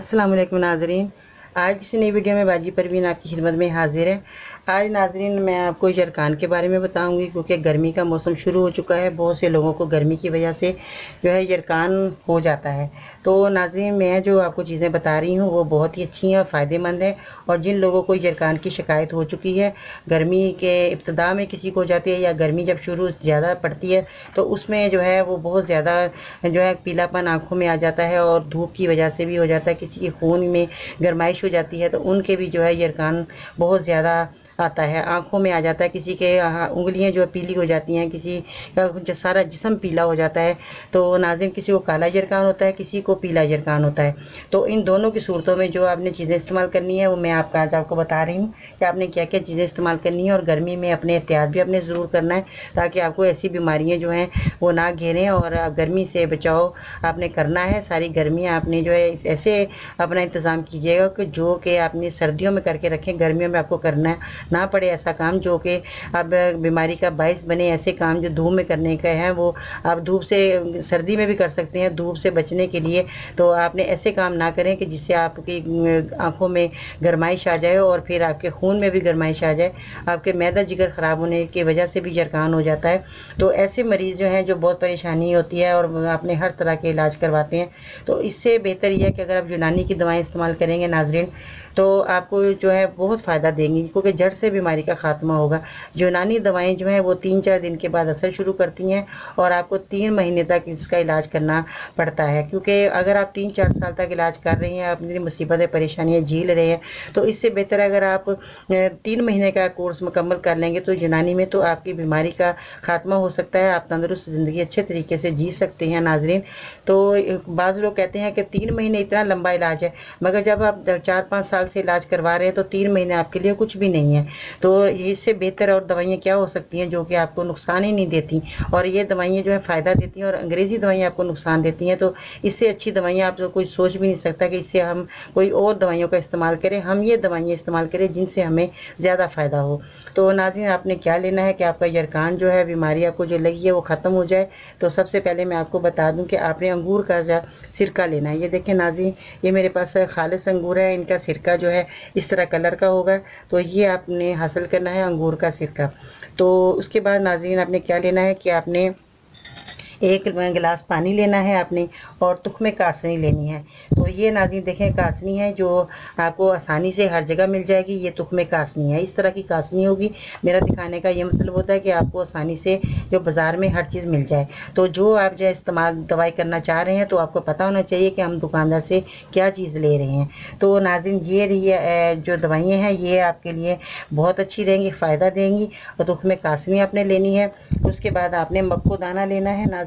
अस्सलाम वालेकुम नाज़रीन। आज किसी नई वीडियो में बाजी परवीन आपकी खिदमत में हाजिर है। आज नाज़रीन मैं आपको यरकान के बारे में बताऊंगी, क्योंकि गर्मी का मौसम शुरू हो चुका है। बहुत से लोगों को गर्मी की वजह से जो है यरकान हो जाता है। तो नाज़रीन मैं जो आपको चीज़ें बता रही हूँ वो बहुत ही अच्छी हैं और फ़ायदेमंद हैं। और जिन लोगों को यरकान की शिकायत हो चुकी है, गर्मी के इब्तिदा में किसी को हो जाती है या गर्मी जब शुरू ज़्यादा पड़ती है तो उसमें जो है वो बहुत ज़्यादा जो है पीलापन आँखों में आ जाता है और धूप की वजह से भी हो जाता है। किसी के खून में गर्माइश हो जाती है तो उनके भी जो है यरकान बहुत ज़्यादा आता है, आँखों में आ जाता है। किसी के उंगलियां जो पीली हो जाती हैं, किसी का सारा जिस्म पीला हो जाता है। तो नाज़रीन किसी को काला यरकान होता है, किसी को पीला यरकान होता है। तो इन दोनों की सूरतों में जो आपने चीज़ें इस्तेमाल करनी है वो मैं आज आपको बता रही हूँ कि आपने क्या क्या चीज़ें इस्तेमाल करनी है। और गर्मी में अपने एहतियात भी आपने ज़रूर करना है, ताकि आपको ऐसी बीमारियाँ जो हैं वो ना घेरें। और गर्मी से बचाव आपने करना है। सारी गर्मियाँ आपने जो है ऐसे अपना इंतज़ाम कीजिएगा कि जो कि आपने सर्दियों में करके रखें, गर्मियों में आपको करना ना पड़े ऐसा काम जो कि अब बीमारी का बायस बने। ऐसे काम जो धूप में करने का है वो आप धूप से सर्दी में भी कर सकते हैं धूप से बचने के लिए। तो आपने ऐसे काम ना करें कि जिससे आपकी आंखों में गरमाइश आ जाए और फिर आपके खून में भी गरमाइश आ जाए। आपके मैदा जिगर ख़राब होने की वजह से भी यरकान हो जाता है। तो ऐसे मरीज़ जो हैं जो बहुत परेशानी होती है और आपने हर तरह के इलाज करवाते हैं, तो इससे बेहतर यह है कि अगर आप यूनानी की दवाएं इस्तेमाल करेंगे नाज़रीन तो आपको जो है बहुत फ़ायदा देंगी, क्योंकि जड़ से बीमारी का खात्मा होगा। यूनानी दवाएं जो हैं वो 3-4 दिन के बाद असर शुरू करती हैं और आपको 3 महीने तक इसका इलाज करना पड़ता है। क्योंकि अगर आप 3-4 साल तक इलाज कर रही हैं, अपनी मुसीबतें परेशानियाँ झेल रहे हैं, तो इससे बेहतर अगर आप 3 महीने का कोर्स मुकम्मल कर लेंगे तो यूनानी में तो आपकी बीमारी का खात्मा हो सकता है। आप तंदुरुस्त ज़िंदगी अच्छे तरीके से जी सकते हैं नाज़रीन। तो बाज़ लोग कहते हैं कि 3 महीने इतना लंबा इलाज है, मगर जब आप 4-5 साल से इलाज करवा रहे हैं तो 3 महीने आपके लिए कुछ भी नहीं है। तो इससे बेहतर और दवाइयाँ क्या हो सकती हैं जो कि आपको नुकसान ही नहीं देती। और ये दवाइयाँ जो है फ़ायदा देती हैं और अंग्रेज़ी दवाइयाँ आपको नुकसान देती हैं। तो इससे अच्छी दवाइयाँ आप तो कोई सोच भी नहीं सकता कि इससे हम कोई और दवाइयों का इस्तेमाल करें। हम ये दवाइयाँ इस्तेमाल करें जिनसे हमें ज़्यादा फ़ायदा हो। तो नाज़रीन आपने क्या लेना है कि आपका यरकान जो है बीमारी आपको जो लगी है वो ख़त्म हो जाए। तो सबसे पहले मैं आपको बता दूं कि आपने अंगूर का सिरका लेना है। ये देखें नाज़रीन, ये मेरे पास खालिस अंगूर है, इनका सिरका जो है इस तरह कलर का होगा। तो ये आपने हासिल करना है अंगूर का सिरका। तो उसके बाद नाज़रीन आपने क्या लेना है कि आपने 1 गिलास पानी लेना है आपने और तुख्मे कासनी लेनी है। तो ये नाज़रीन देखें कासनी है जो आपको आसानी से हर जगह मिल जाएगी। ये तुख्मे कासनी है, इस तरह की कासनी होगी। मेरा दिखाने का ये मतलब होता है कि आपको आसानी से जो बाज़ार में हर चीज़ मिल जाए। तो जो आप जो इस्तेमाल दवाई करना चाह रहे हैं तो आपको पता होना चाहिए कि हम दुकानदार से क्या चीज़ ले रहे हैं। तो नाज़रीन ये रही जो दवाइयाँ हैं ये आपके लिए बहुत अच्छी रहेंगी, फ़ायदा देंगी। और तुख्मे कासनी आपने लेनी है। उसके बाद आपने मक्को दाना लेना है नाज़रीन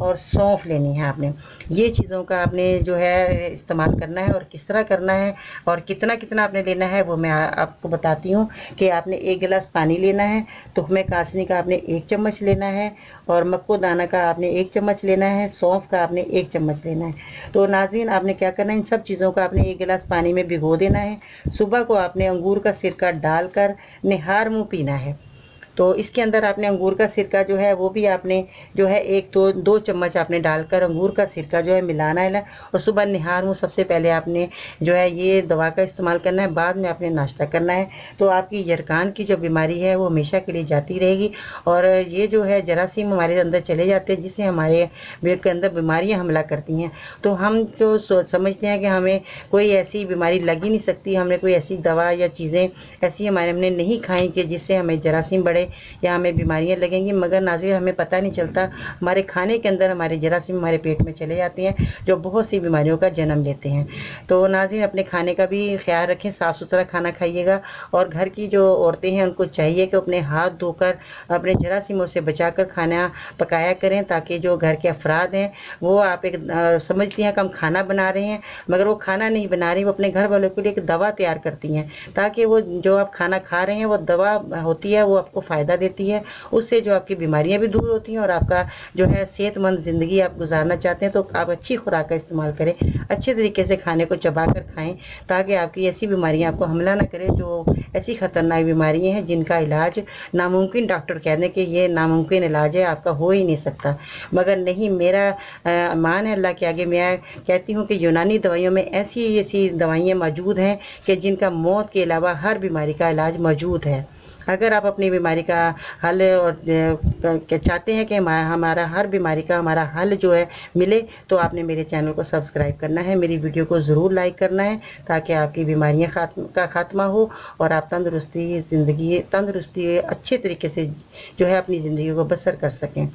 और सौंफ लेनी है आपने। ये चीज़ों का आपने जो है इस्तेमाल करना है और किस तरह करना है और कितना कितना आपने लेना है वो मैं आपको बताती हूँ। कि आपने 1 गिलास पानी लेना है, तुख्मे कासनी का आपने 1 चम्मच लेना है और मक्को दाना का आपने 1 चम्मच लेना है, सौंफ का आपने 1 चम्मच लेना है। तो नाज़रीन आपने क्या करना है, इन सब चीज़ों का आपने 1 गिलास पानी में भिगो देना है। सुबह को आपने अंगूर का सिरका डालकर निहार मुँह पीना है। तो इसके अंदर आपने अंगूर का सिरका जो है वो भी आपने जो है 1-2 चम्मच आपने डालकर अंगूर का सिरका जो है मिलाना है। और सुबह निहार मुँह सबसे पहले आपने जो है ये दवा का इस्तेमाल करना है, बाद में आपने नाश्ता करना है। तो आपकी यरकान की जो बीमारी है वो हमेशा के लिए जाती रहेगी। और ये जो है जरासीम हमारे अंदर चले जाते हैं जिससे हमारे पेट के अंदर बीमारियाँ हमला करती हैं। तो हम जो समझते हैं कि हमें कोई ऐसी बीमारी लग ही नहीं सकती, हमने कोई ऐसी दवा या चीज़ें ऐसी हमने नहीं खाई कि जिससे हमें जरासीम बढ़े या हमें बीमारियां लगेंगी। मगर नाज़रीन हमें पता नहीं चलता, हमारे खाने के अंदर हमारे जरासीम हमारे पेट में चले जाते हैं जो बहुत सी बीमारियों का जन्म लेते हैं। तो नाज़रीन अपने खाने का भी ख्याल रखें, साफ़ सुथरा खाना खाइएगा। और घर की जो औरतें हैं उनको चाहिए कि अपने हाथ धोकर अपने जरासीमों से बचाकर खाना पकाया करें, ताकि जो घर के अफराद हैं वो आप एक समझती हैं कि हम खाना बना रहे हैं, मगर वो खाना नहीं बना रही, वो अपने घर वालों के लिए एक दवा तैयार करती हैं, ताकि वो जो आप खाना खा रहे हैं वो दवा होती है, वो आपको फ़ायदा देती है, उससे जो आपकी बीमारियां भी दूर होती हैं और आपका जो है सेहतमंद ज़िंदगी आप गुजारना चाहते हैं तो आप अच्छी खुराक का इस्तेमाल करें, अच्छे तरीके से खाने को चबा कर खाएँ, ताकि आपकी ऐसी बीमारियां आपको हमला ना करें जो ऐसी ख़तरनाक बीमारियां हैं जिनका इलाज नामुमकिन, डॉक्टर कह दें कि ये नामुमकिन इलाज है, आपका हो ही नहीं सकता। मगर नहीं, मेरा मान है अल्लाह के आगे, मैं कहती हूँ कि यूनानी दवाइयों में ऐसी ऐसी दवाइयाँ मौजूद हैं कि जिनका मौत के अलावा हर बीमारी का इलाज मौजूद है। अगर आप अपनी बीमारी का हल और चाहते हैं कि हमारा हर बीमारी का हमारा हल जो है मिले, तो आपने मेरे चैनल को सब्सक्राइब करना है, मेरी वीडियो को ज़रूर लाइक करना है, ताकि आपकी बीमारियां का खात्मा हो और आप तंदुरुस्ती अच्छे तरीके से जो है अपनी ज़िंदगी को बसर कर सकें।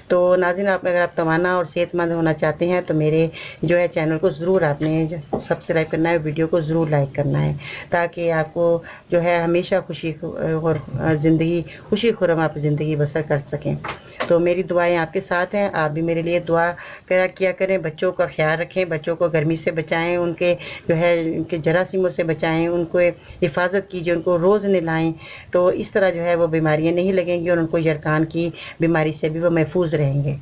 तो नाज़रीन, आप अगर आप तवाना और सेहतमंद होना चाहते हैं तो मेरे जो है चैनल को ज़रूर आपने सब्सक्राइब करना है, वीडियो को ज़रूर लाइक करना है, ताकि आपको जो है हमेशा खुशी और ज़िंदगी खुशी खुर्रम आप ज़िंदगी बसर कर सकें। तो मेरी दुआएं आपके साथ हैं, आप भी मेरे लिए दुआ किया करें। बच्चों का ख्याल रखें, बच्चों को गर्मी से बचाएं, उनके जो है उनके जरासीमों से बचाएं, उनको हिफाजत कीजिए, उनको रोज़ नहलाएं, तो इस तरह जो है वो बीमारियां नहीं लगेंगी और उनको यरकान की बीमारी से भी वो महफूज रहेंगे।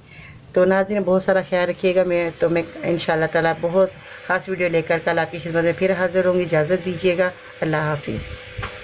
तो नाज़रीन, बहुत सारा ख्याल रखिएगा। मैं इंशाअल्लाह ताला बहुत ख़ास वीडियो लेकर कल आपकी खिदमत में फिर हाज़िर होंगी। इजाज़त दीजिएगा। अल्लाह हाफिज़।